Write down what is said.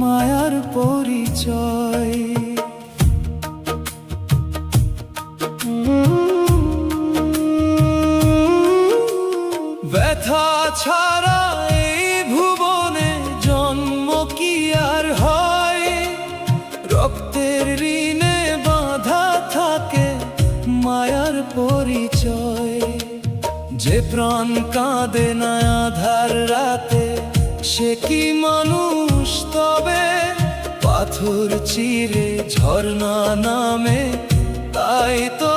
মায়ার পরিচয়। ব্যথা ছাড়া এই ভুবনে জন্ম কি আর হয়? রক্তের ঋণে বাঁধা থাকে মায়ার পরিচয়। যে প্রাণ কাঁদে না আধার রাতে, সে কি মানুষ তবে? পাথর চিরে ঝর্ণা নামে, তাই তো